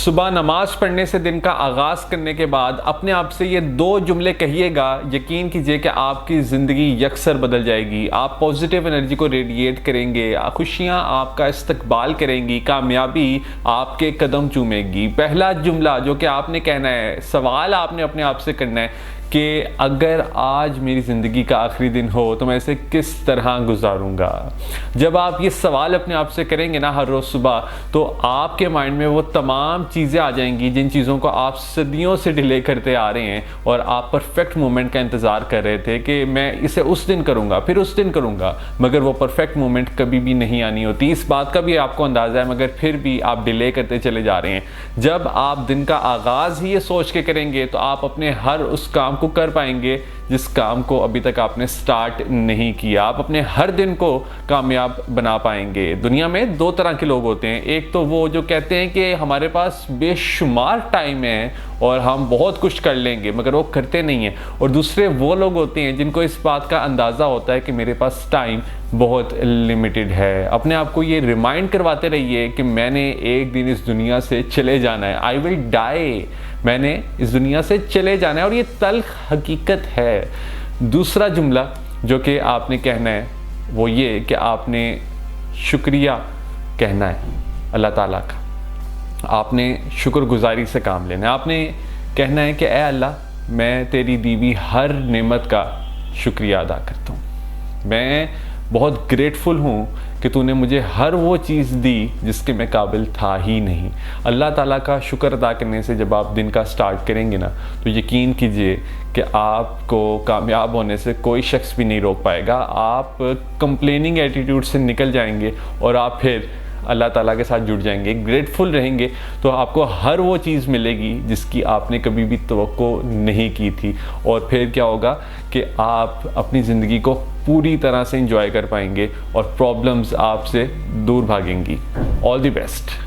सुबह नमाज पढ़ने से दिन का आगाज़ करने के बाद अपने आप से ये 2 जुमले कहिएगा, यकीन कीजिए कि आपकी ज़िंदगी यकसर बदल जाएगी। आप पॉजिटिव एनर्जी को रेडिएट करेंगे, खुशियाँ आपका इस्तकबाल करेंगी, कामयाबी आपके कदम चूमेगी। पहला जुमला जो कि आपने कहना है, सवाल आपने अपने आप से करना है कि अगर आज मेरी ज़िंदगी का आखिरी दिन हो तो मैं इसे किस तरह गुजारूंगा। जब आप ये सवाल अपने आप से करेंगे ना हर रोज़ सुबह, तो आपके माइंड में वो तमाम चीज़ें आ जाएंगी जिन चीज़ों को आप सदियों से डिले करते आ रहे हैं और आप परफेक्ट मोमेंट का इंतज़ार कर रहे थे कि मैं इसे उस दिन करूँगा, फिर उस दिन करूँगा, मगर वो परफेक्ट मोमेंट कभी भी नहीं आनी होती। इस बात का भी आपको अंदाज़ा है, मगर फिर भी आप डिले करते चले जा रहे हैं। जब आप दिन का आगाज़ ही ये सोच के करेंगे तो आप अपने हर उस काम को कर पाएंगे जिस काम को अभी तक आपने स्टार्ट नहीं किया। आप अपने हर दिन को कामयाब बना पाएंगे। दुनिया में 2 तरह के लोग होते हैं, एक तो वो जो कहते हैं कि हमारे पास बेशुमार टाइम है और हम बहुत कुछ कर लेंगे, मगर वो करते नहीं हैं। और दूसरे वो लोग होते हैं जिनको इस बात का अंदाज़ा होता है कि मेरे पास टाइम बहुत लिमिटेड है। अपने आप को ये रिमाइंड करवाते रहिए कि मैंने एक दिन इस दुनिया से चले जाना है, आई विल डाई, मैंने इस दुनिया से चले जाना है, और ये तल्ख हकीकत है। दूसरा जुमला जो कि आपने कहना है वो ये कि आपने शुक्रिया कहना है अल्लाह ताला का। आपने शुक्रगुजारी से काम लेना है। आपने कहना है कि ए अल्लाह, मैं तेरी दी हुई हर नेमत का शुक्रिया अदा करता हूँ। मैं बहुत ग्रेटफुल हूँ कि तूने मुझे हर वो चीज़ दी जिसके मैं काबिल था ही नहीं। अल्लाह ताला का शुक्र अदा करने से जब आप दिन का स्टार्ट करेंगे ना, तो यकीन कीजिए कि आपको कामयाब होने से कोई शख्स भी नहीं रोक पाएगा। आप कंप्लेनिंग एटीट्यूड से निकल जाएंगे और आप फिर अल्लाह ताला के साथ जुड़ जाएंगे। ग्रेटफुल रहेंगे तो आपको हर वो चीज़ मिलेगी जिसकी आपने कभी भी तवक्को नहीं की थी। और फिर क्या होगा कि आप अपनी ज़िंदगी को पूरी तरह से एंजॉय कर पाएंगे और प्रॉब्लम्स आपसे दूर भागेंगी। All the best.